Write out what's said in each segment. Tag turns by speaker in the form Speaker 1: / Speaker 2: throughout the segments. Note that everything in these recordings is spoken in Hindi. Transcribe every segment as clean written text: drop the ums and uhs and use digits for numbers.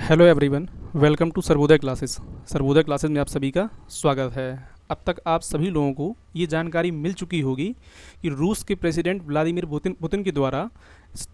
Speaker 1: Hello everyone, welcome to Sarvodaya classes. Sarvodaya classes में आप सभी का स्वागत है। अब तक आप सभी लोगों को ये जानकारी मिल चुकी होगी कि रूस के प्रेसिडेंट व्लादिमीर पुतिन के द्वारा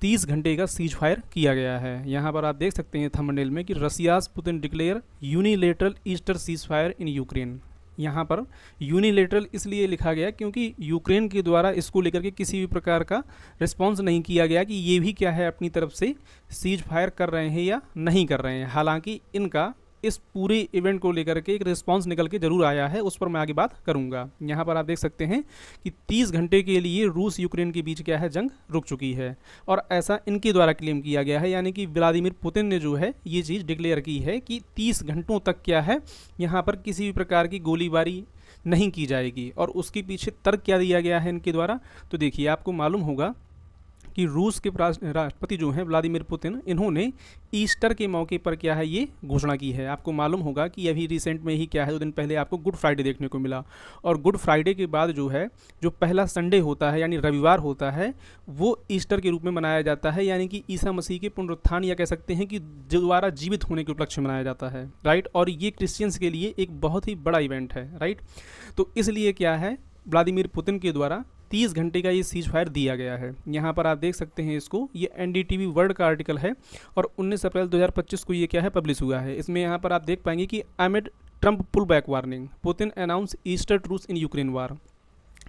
Speaker 1: 30 घंटे का सीज फायर किया गया है। यहाँ पर आप देख सकते हैं थंबनेल में कि Russia's Putin declare unilateral Easter cease fire in Ukraine. यहाँ पर यूनिलेटरल इसलिए लिखा गया क्योंकि यूक्रेन के द्वारा इसको लेकर के किसी भी प्रकार का रिस्पांस नहीं किया गया कि ये भी क्या है अपनी तरफ से सीज फायर कर रहे हैं या नहीं कर रहे हैं। हालांकि इनका इस पूरे इवेंट को लेकर के एक रिस्पांस निकल के जरूर आया है, उस पर मैं आगे बात करूंगा। यहाँ पर आप देख सकते हैं कि 30 घंटे के लिए रूस यूक्रेन के बीच क्या है जंग रुक चुकी है और ऐसा इनके द्वारा क्लेम किया गया है। यानी कि व्लादिमीर पुतिन ने जो है ये चीज़ डिक्लेयर की है कि 30 घंटों तक क्या है यहाँ पर किसी भी प्रकार की गोलीबारी नहीं की जाएगी। और उसके पीछे तर्क क्या दिया गया है इनके द्वारा, तो देखिए आपको मालूम होगा कि रूस के राष्ट्रपति जो हैं व्लादिमीर पुतिन, इन्होंने ईस्टर के मौके पर क्या है ये घोषणा की है। आपको मालूम होगा कि अभी रिसेंट में ही क्या है 2 दिन पहले आपको गुड फ्राइडे देखने को मिला और गुड फ्राइडे के बाद जो है जो पहला संडे होता है यानी रविवार होता है वो ईस्टर के रूप में मनाया जाता है। यानी कि ईसा मसीह के पुनरुत्थान या कह सकते हैं कि दोबारा जीवित होने के उपलक्ष्य में मनाया जाता है, राइट। और ये क्रिश्चियंस के लिए एक बहुत ही बड़ा इवेंट है, राइट। तो इसलिए क्या है व्लादिमीर पुतिन के द्वारा 30 घंटे का ये सीज फायर दिया गया है। यहाँ पर आप देख सकते हैं इसको, ये एनडीटीवी वर्ल्ड का आर्टिकल है और 19 अप्रैल 2025 को ये क्या है पब्लिश हुआ है। इसमें यहाँ पर आप देख पाएंगे कि amid Trump pull back warning, Putin announce Easter truce in Ukraine war.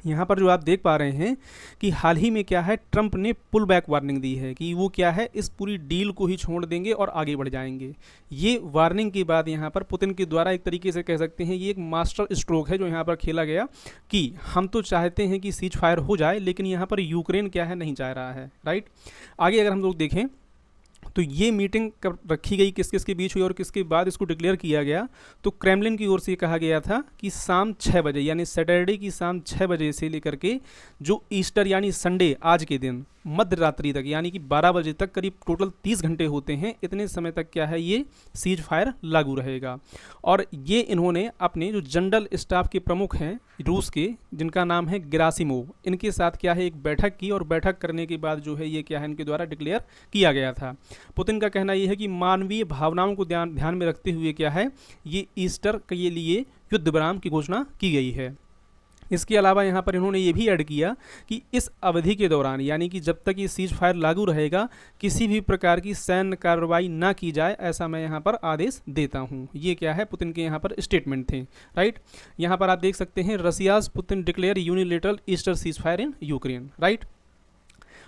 Speaker 1: यहाँ पर जो आप देख पा रहे हैं कि हाल ही में क्या है ट्रंप ने पुल बैक वार्निंग दी है कि वो क्या है इस पूरी डील को ही छोड़ देंगे और आगे बढ़ जाएंगे। ये वार्निंग के बाद यहाँ पर पुतिन के द्वारा एक तरीके से कह सकते हैं ये एक मास्टर स्ट्रोक है जो यहाँ पर खेला गया कि हम तो चाहते हैं कि सीज फायर हो जाए लेकिन यहाँ पर यूक्रेन क्या है नहीं चाह रहा है, राइट। आगे अगर हम लोग देखें तो ये मीटिंग कब रखी गई, किस किस के बीच हुई और किसके बाद इसको डिक्लेयर किया गया, तो क्रेमलिन की ओर से कहा गया था कि शाम 6 बजे यानी सैटरडे की शाम 6 बजे से लेकर के जो ईस्टर यानी संडे आज के दिन मध्य रात्रि तक यानी कि 12 बजे तक करीब टोटल 30 घंटे होते हैं, इतने समय तक क्या है ये सीज फायर लागू रहेगा। और ये इन्होंने अपने जो जनरल स्टाफ के प्रमुख हैं रूस के, जिनका नाम है गेरासिमोव, इनके साथ क्या है एक बैठक की और बैठक करने के बाद जो है ये क्या है इनके द्वारा डिक्लेयर किया गया था। पुतिन का कहना ये है कि मानवीय भावनाओं को ध्यान में रखते हुए क्या है ये ईस्टर के लिए युद्ध विराम की घोषणा की गई है। इसके अलावा यहाँ पर इन्होंने ये भी ऐड किया कि इस अवधि के दौरान यानी कि जब तक ये सीज फायर लागू रहेगा किसी भी प्रकार की सैन्य कार्रवाई ना की जाए, ऐसा मैं यहाँ पर आदेश देता हूँ। ये क्या है पुतिन के यहाँ पर स्टेटमेंट थे, राइट। यहाँ पर आप देख सकते हैं Russia's Putin declare unilateral Easter cease fire in Ukraine, right.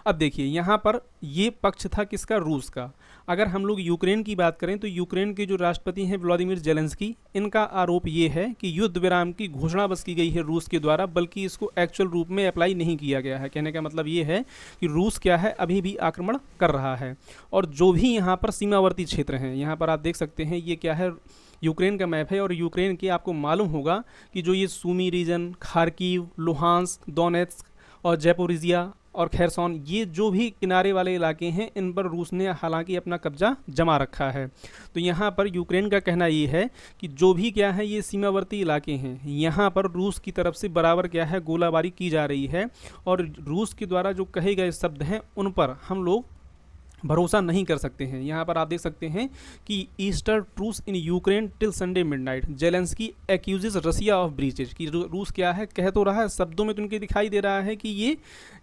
Speaker 1: अब देखिए यहाँ पर ये पक्ष था किसका, रूस का। अगर हम लोग यूक्रेन की बात करें तो यूक्रेन के जो राष्ट्रपति हैं व्लादिमीर जेलेंस्की, इनका आरोप ये है कि युद्ध विराम की घोषणा बस की गई है रूस के द्वारा, बल्कि इसको एक्चुअल रूप में अप्लाई नहीं किया गया है। कहने का मतलब ये है कि रूस क्या है अभी भी आक्रमण कर रहा है और जो भी यहाँ पर सीमावर्ती क्षेत्र हैं, यहाँ पर आप देख सकते हैं ये क्या है यूक्रेन का मैप है और यूक्रेन के आपको मालूम होगा कि जो ये सूमी रीजन, खार्किव, लुहांस्क, दोनेत्स्क और जैपोरिजिया और खैरसॉन, ये जो भी किनारे वाले इलाके हैं इन पर रूस ने हालांकि अपना कब्जा जमा रखा है। तो यहाँ पर यूक्रेन का कहना ये है कि जो भी क्या है ये सीमावर्ती इलाके हैं यहाँ पर रूस की तरफ से बराबर क्या है गोलाबारी की जा रही है और रूस के द्वारा जो कहे गए शब्द हैं उन पर हम लोग भरोसा नहीं कर सकते हैं। यहाँ पर आप देख सकते हैं कि Easter truce in Ukraine till Sunday midnight, Zelensky accuses Russia of breaches, कि रूस क्या है कह तो रहा है शब्दों में तो उनके दिखाई दे रहा है कि ये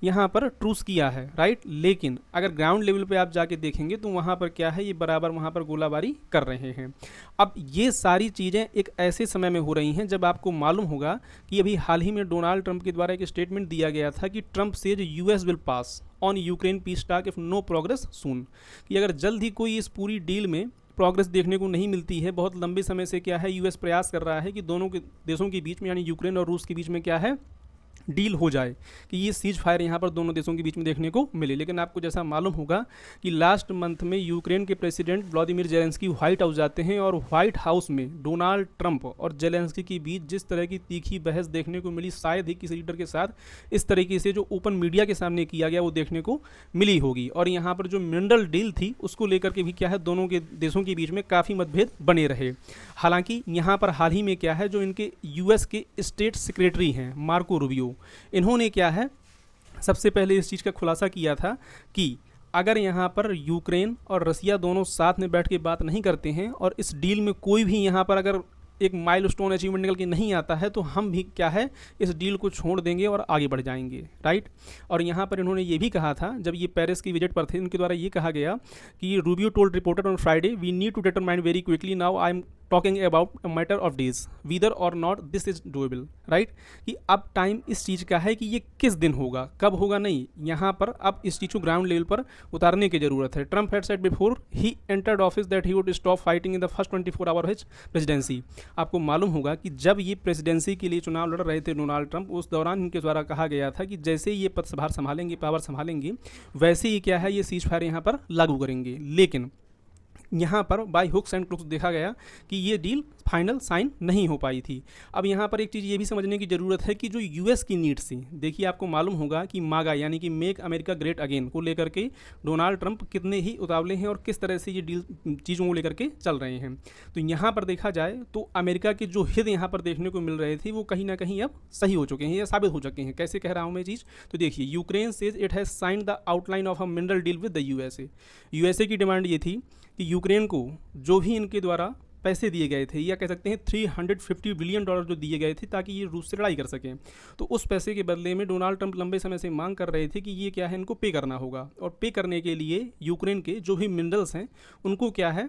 Speaker 1: यहाँ पर ट्रूस किया है, राइट। लेकिन अगर ग्राउंड लेवल पे आप जाके देखेंगे तो वहाँ पर क्या है ये बराबर वहाँ पर गोलाबारी कर रहे हैं। अब ये सारी चीज़ें एक ऐसे समय में हो रही हैं जब आपको मालूम होगा कि अभी हाल ही में डोनाल्ड ट्रंप के द्वारा एक स्टेटमेंट दिया गया था कि Trump says US will pass on Ukraine peace talk if no progress soon, कि अगर जल्द ही कोई इस पूरी डील में प्रोग्रेस देखने को नहीं मिलती है, बहुत लंबे समय से क्या है यूएस प्रयास कर रहा है कि दोनों के देशों के बीच में यानी यूक्रेन और रूस के बीच में क्या है डील हो जाए कि ये सीज फायर यहाँ पर दोनों देशों के बीच में देखने को मिले। लेकिन आपको जैसा मालूम होगा कि लास्ट मंथ में यूक्रेन के president Vladimir Zelensky white house जाते हैं और व्हाइट हाउस में डोनाल्ड ट्रंप और जेलेंस्की के बीच जिस तरह की तीखी बहस देखने को मिली, शायद ही किसी लीडर के साथ इस तरीके से जो ओपन मीडिया के सामने किया गया वो देखने को मिली होगी। और यहाँ पर जो मिनरल डील थी उसको लेकर के भी क्या है दोनों के देशों के बीच में काफ़ी मतभेद बने रहे। हालांकि यहाँ पर हाल ही में क्या है जो इनके यूएस के स्टेट सेक्रेटरी हैं मार्को रूबियो, इन्होंने क्या है सबसे पहले इस चीज़ का खुलासा किया था कि अगर यहाँ पर यूक्रेन और रसिया दोनों साथ में बैठ के बात नहीं करते हैं और इस डील में कोई भी यहाँ पर अगर एक माइलस्टोन अचीवमेंट निकल के नहीं आता है, तो हम भी क्या है इस डील को छोड़ देंगे और आगे बढ़ जाएंगे, राइट। और यहाँ पर इन्होंने ये भी कहा था, जब ये पेरिस की विजिट पर थे, इनके द्वारा ये कहा गया कि Rubio told reporter on Friday, we need to determine very quickly now, I am talking about a matter of days whether or not this is doable, right. कि अब टाइम इस चीज़ का है कि ये किस दिन होगा, कब होगा नहीं, यहाँ पर अब इस चीज़ को ग्राउंड लेवल पर उतारने की जरूरत है। Trump had said before he entered office that he would stop fighting in the first 24 hour his presidency. आपको मालूम होगा कि जब ये प्रेसिडेंसी के लिए चुनाव लड़ रहे थे डोनाल्ड ट्रंप, उस दौरान इनके द्वारा कहा गया था कि जैसे ये पदभार संभालेंगे, पावर संभालेंगे, वैसे ही क्या है ये सीज फायर यहाँ पर लागू करेंगे। लेकिन यहाँ पर बाय हुक्स एंड क्रुक्स देखा गया कि ये डील फाइनल साइन नहीं हो पाई थी। अब यहाँ पर एक चीज़ ये भी समझने की ज़रूरत है कि जो यूएस की नीड्स थी, देखिए आपको मालूम होगा कि मागा यानी कि मेक अमेरिका ग्रेट अगेन को लेकर के डोनाल्ड ट्रंप कितने ही उतावले हैं और किस तरह से ये डील चीज़ों को लेकर के चल रहे हैं। तो यहाँ पर देखा जाए तो अमेरिका के जो हित यहाँ पर देखने को मिल रहे थे वो कहीं ना कहीं अब सही हो चुके हैं या साबित हो चुके हैं। कैसे कह रहा हूँ मैं चीज़, तो देखिए Ukraine says it has signed the outline of a mineral deal with the USA की डिमांड ये थी कि यूक्रेन को जो भी इनके द्वारा पैसे दिए गए थे, या कह सकते हैं $350 बिलियन जो दिए गए थे ताकि ये रूस से लड़ाई कर सकें, तो उस पैसे के बदले में डोनाल्ड ट्रंप लंबे समय से मांग कर रहे थे कि ये क्या है इनको पे करना होगा, और पे करने के लिए यूक्रेन के जो भी मिनरल्स हैं उनको क्या है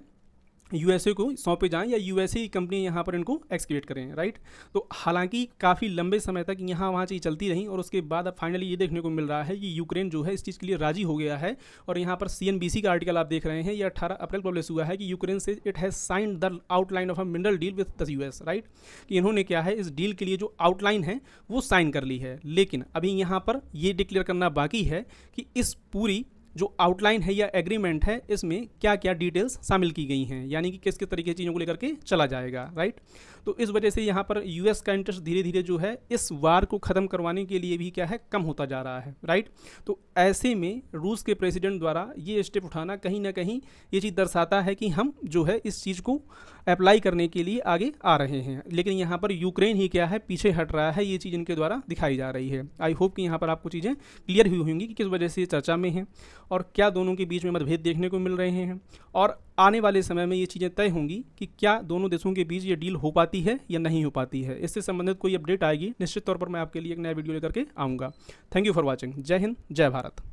Speaker 1: यूएसए को सौंपे जाएं या यूएसए की कंपनी यहाँ पर इनको एक्सकेवेट करें, राइट। तो हालांकि काफ़ी लंबे समय तक यहाँ वहाँ चीज़ चलती रही और उसके बाद अब फाइनली ये देखने को मिल रहा है कि यूक्रेन जो है इस चीज़ के लिए राजी हो गया है। और यहाँ पर CNBC का आर्टिकल आप देख रहे हैं, ये 18 अप्रैल पब्लिश हुआ है कि यूक्रेन से it has signed the outline of a mineral deal with the US, right. कि इन्होंने क्या है इस डील के लिए जो आउटलाइन है वो साइन कर ली है। लेकिन अभी यहाँ पर ये डिक्लेयर करना बाकी है कि इस पूरी जो आउटलाइन है या एग्रीमेंट है इसमें क्या क्या डिटेल्स शामिल की गई हैं, यानी कि किस किस तरीके चीज़ों को लेकर के चला जाएगा, राइट। तो इस वजह से यहाँ पर यूएस का इंटरेस्ट धीरे धीरे जो है इस वार को ख़त्म करवाने के लिए भी क्या है कम होता जा रहा है, राइट। तो ऐसे में रूस के प्रेसिडेंट द्वारा ये स्टेप उठाना कहीं ना कहीं ये चीज़ दर्शाता है कि हम जो है इस चीज़ को अप्लाई करने के लिए आगे आ रहे हैं। लेकिन यहाँ पर यूक्रेन ही क्या है पीछे हट रहा है, ये चीज़ इनके द्वारा दिखाई जा रही है। आई होप कि यहाँ पर आपको चीज़ें क्लियर हुई होंगी कि किस वजह से ये चर्चा में है और क्या दोनों के बीच में मतभेद देखने को मिल रहे हैं, और आने वाले समय में ये चीज़ें तय होंगी कि क्या दोनों देशों के बीच ये डील हो पाती है या नहीं हो पाती है। इससे संबंधित कोई अपडेट आएगी निश्चित तौर पर मैं आपके लिए एक नया वीडियो लेकर के आऊँगा। Thank you for watching. जय हिंद, जय भारत।